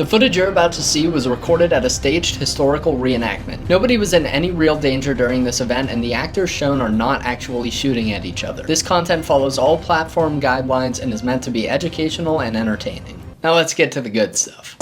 The footage you're about to see was recorded at a staged historical reenactment. Nobody was in any real danger during this event, and the actors shown are not actually shooting at each other. This content follows all platform guidelines and is meant to be educational and entertaining. Now let's get to the good stuff.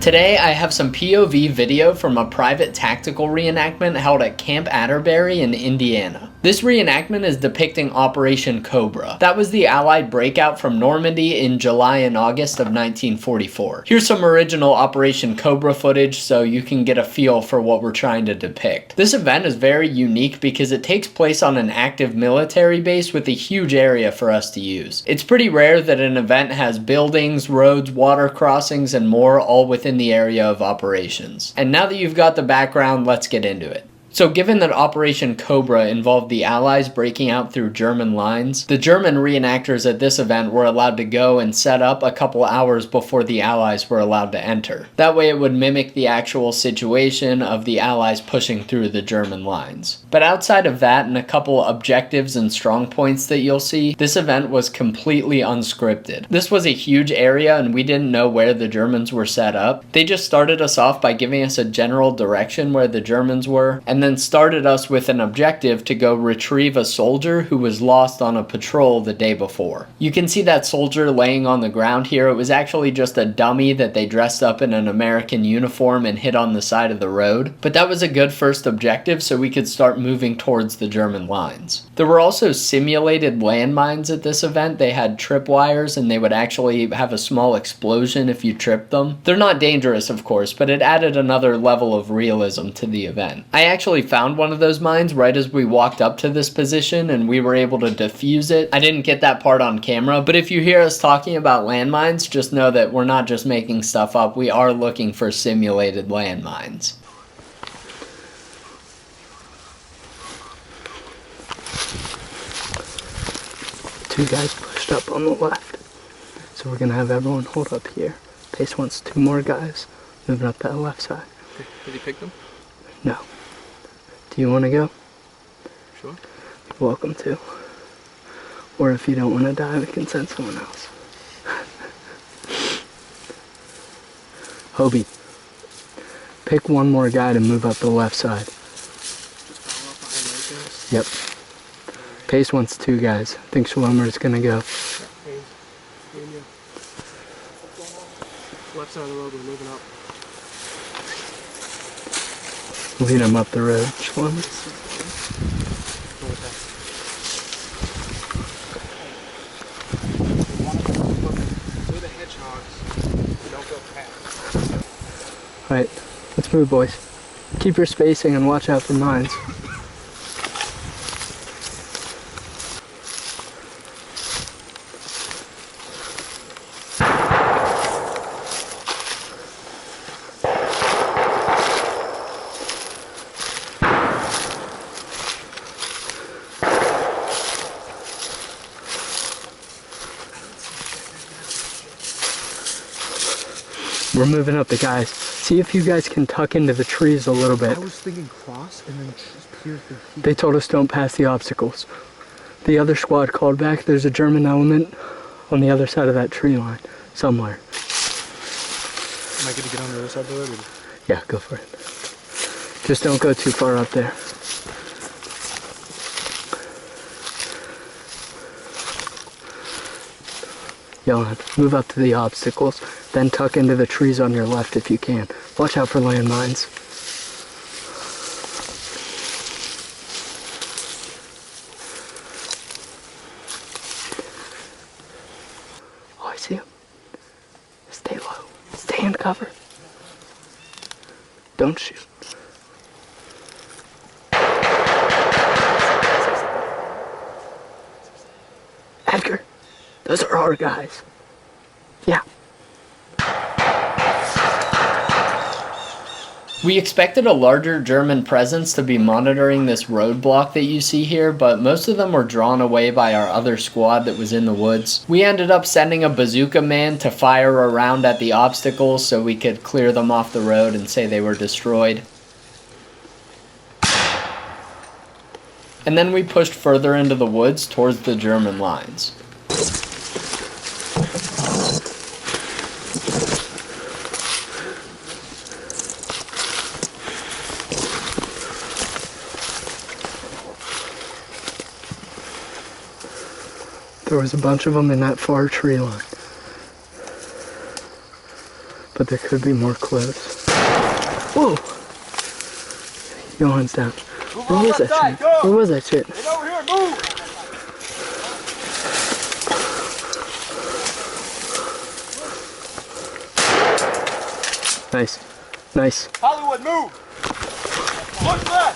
Today I have some POV video from a private tactical reenactment held at Camp Atterbury in Indiana. This reenactment is depicting Operation Cobra. That was the Allied breakout from Normandy in July and August of 1944. Here's some original Operation Cobra footage so you can get a feel for what we're trying to depict. This event is very unique because it takes place on an active military base with a huge area for us to use. It's pretty rare that an event has buildings, roads, water crossings, and more all within the area of operations. And now that you've got the background, let's get into it. So given that Operation Cobra involved the Allies breaking out through German lines, the German reenactors at this event were allowed to go and set up a couple hours before the Allies were allowed to enter. That way it would mimic the actual situation of the Allies pushing through the German lines. But outside of that and a couple objectives and strong points that you'll see, this event was completely unscripted. This was a huge area and we didn't know where the Germans were set up. They just started us off by giving us a general direction where the Germans were, and then started us with an objective to go retrieve a soldier who was lost on a patrol the day before. You can see that soldier laying on the ground here. It was actually just a dummy that they dressed up in an American uniform and hid on the side of the road. But that was a good first objective so we could start moving towards the German lines. There were also simulated landmines at this event. They had tripwires and they would actually have a small explosion if you tripped them. They're not dangerous, of course, but it added another level of realism to the event. I actually found one of those mines right as we walked up to this position and we were able to defuse it. I didn't get that part on camera, but if you hear us talking about landmines, just know that we're not just making stuff up. We are looking for simulated landmines. Two guys pushed up on the left. So we're gonna have everyone hold up here. Pace wants two more guys moving up that left side. Did he pick them? No. Do you want to go? Sure. You're welcome to. Or if you don't want to die, we can send someone else. Hobie, pick one more guy to move up the left side. Just follow up behind Yep. Pace wants two guys. I think Schwimmer's going to go. Left side of the road, we're moving up. Lead him up the road, Schwimmer. We're the hedgehogs. Don't go past. Alright, let's move, boys. Keep your spacing and watch out for mines. We're moving up the guys. See if you guys can tuck into the trees a little bit. I was thinking cross and then just pierce the heat. They told us don't pass the obstacles. The other squad called back. There's a German element on the other side of that tree line somewhere. Am I going to get on the other side of the road? Yeah, go for it. Just don't go too far up there. Yelling, move up to the obstacles, then tuck into the trees on your left if you can. Watch out for landmines. Oh, I see him. Stay low. Stay in cover. Don't shoot. Edgar. Those are our guys. Yeah. We expected a larger German presence to be monitoring this roadblock that you see here, but most of them were drawn away by our other squad that was in the woods. We ended up sending a bazooka man to fire around at the obstacles so we could clear them off the road and say they were destroyed. And then we pushed further into the woods towards the German lines. There was a bunch of them in that far tree line. But there could be more close. Whoa! Johan's down. Where was that shit? Where was that shit? Get over here, move! Nice. Nice. Hollywood, move! Push back!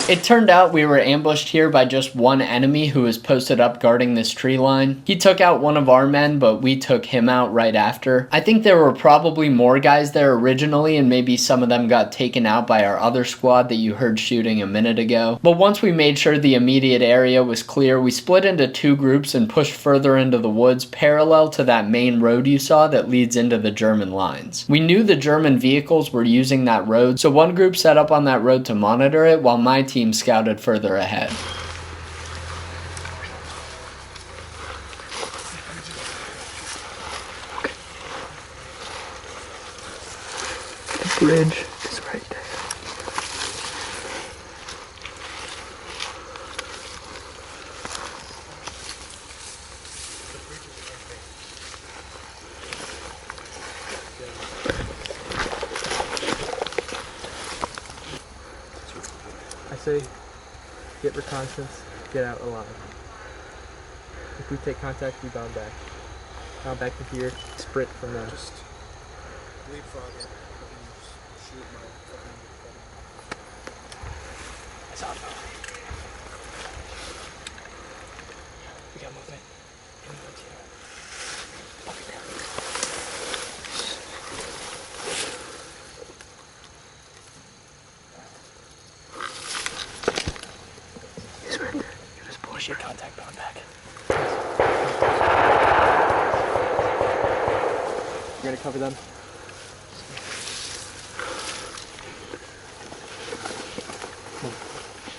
It turned out we were ambushed here by just one enemy who was posted up guarding this tree line. He took out one of our men, but we took him out right after. I think there were probably more guys there originally, and maybe some of them got taken out by our other squad that you heard shooting a minute ago. But once we made sure the immediate area was clear, we split into two groups and pushed further into the woods parallel to that main road you saw that leads into the German lines. We knew the German vehicles were using that road, so one group set up on that road to monitor it while my team scouted further ahead. The bridge is right there. I say, get reconnaissance, get out alive. If we take contact, we bound back. Bound back to here, sprint from there. Just leapfrog it. Shoot my fucking... I saw it. We got movement. In the woods here. Over there. He's right there. He was We should contact bound back. You're gonna cover them?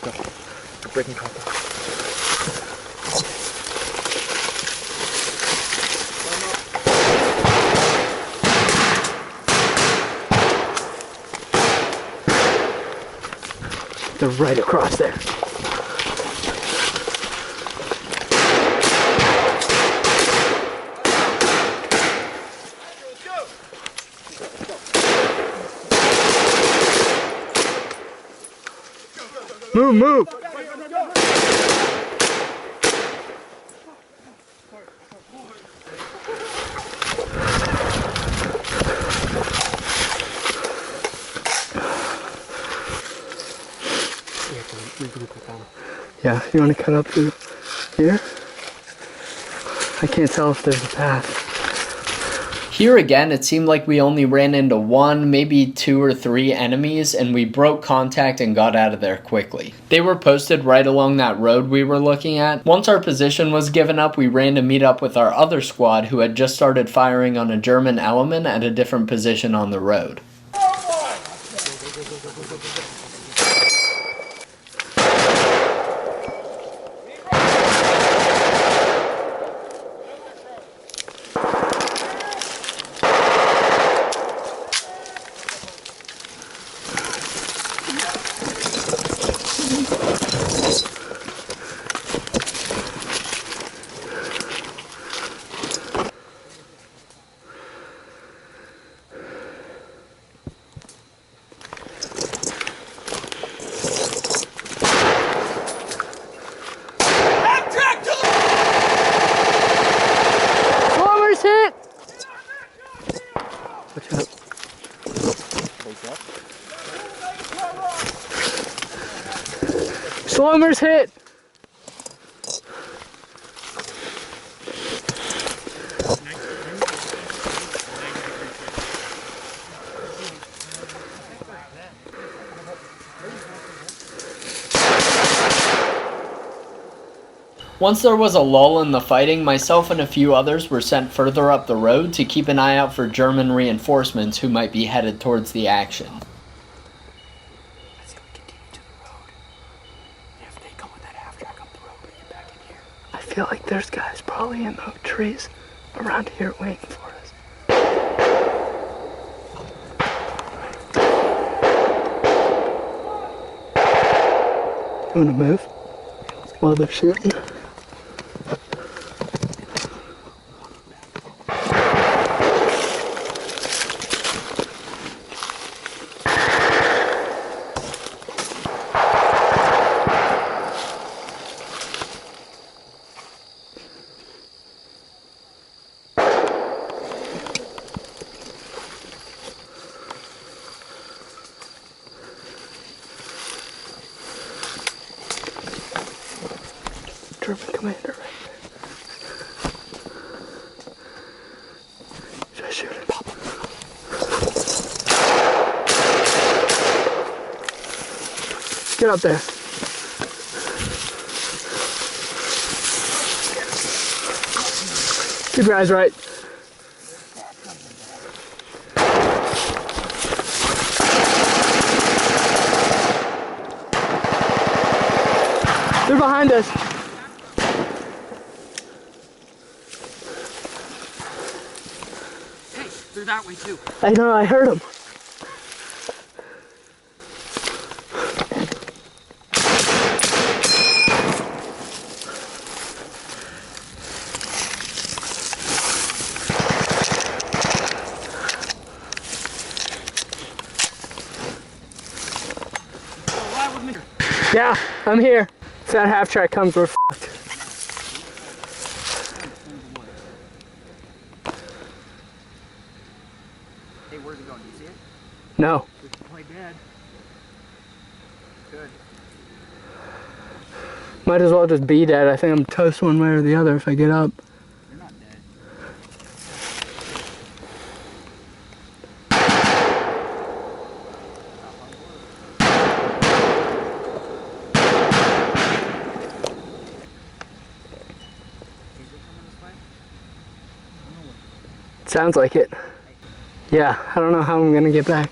Go. We're breaking contact. They're right across there. Move, move! Yeah, you want to cut up through here? I can't tell if there's a path. Here again, it seemed like we only ran into one, maybe two or three enemies, and we broke contact and got out of there quickly. They were posted right along that road we were looking at. Once our position was given up, we ran to meet up with our other squad who had just started firing on a German element at a different position on the road. Watch out. Swarmer's hit! Once there was a lull in the fighting, myself and a few others were sent further up the road to keep an eye out for German reinforcements who might be headed towards the action. Let's go continue to the road. And if they come with that half track up the road, we get back in here. I feel like there's guys probably in the trees around here waiting for us. You wanna move while they're shooting? German commander right there. Should I shoot him? Get up there. Keep your eyes right. They're behind us. They're that way too. I know, I heard them. Yeah, I'm here. If that half track comes, we're fucked. Hey, where's it going? Do you see it? No. We can play dead. Good. Might as well just be dead. I think I'm toast one way or the other if I get up. You're not dead. Sounds like it. Yeah, I don't know how I'm gonna get back.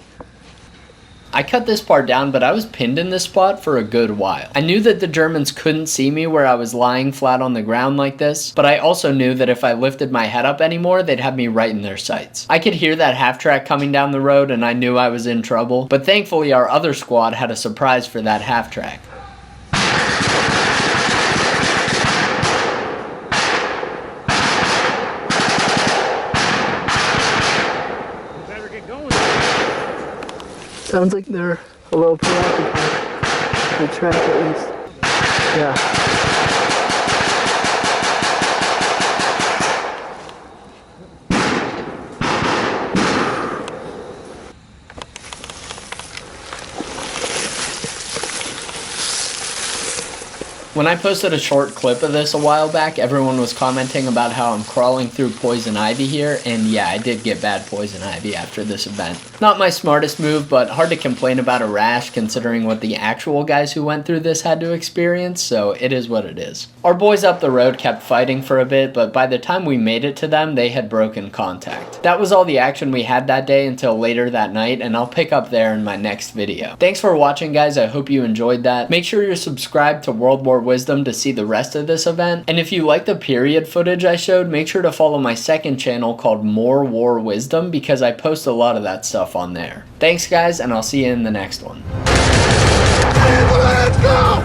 I cut this part down, but I was pinned in this spot for a good while. I knew that the Germans couldn't see me where I was lying flat on the ground like this, but I also knew that if I lifted my head up anymore, they'd have me right in their sights. I could hear that half track coming down the road and I knew I was in trouble, but thankfully our other squad had a surprise for that half track. Sounds like they're a little preoccupied. The track at least. Yeah. When I posted a short clip of this a while back, everyone was commenting about how I'm crawling through poison ivy here, and yeah, I did get bad poison ivy after this event. Not my smartest move, but hard to complain about a rash considering what the actual guys who went through this had to experience, so it is what it is. Our boys up the road kept fighting for a bit, but by the time we made it to them, they had broken contact. That was all the action we had that day until later that night, and I'll pick up there in my next video. Thanks for watching, guys. I hope you enjoyed that. Make sure you're subscribed to World War Wisdom to see the rest of this event, and if you like the period footage I showed, make sure to follow my second channel called More War Wisdom because I post a lot of that stuff on there. Thanks guys, and I'll see you in the next one. Let's go!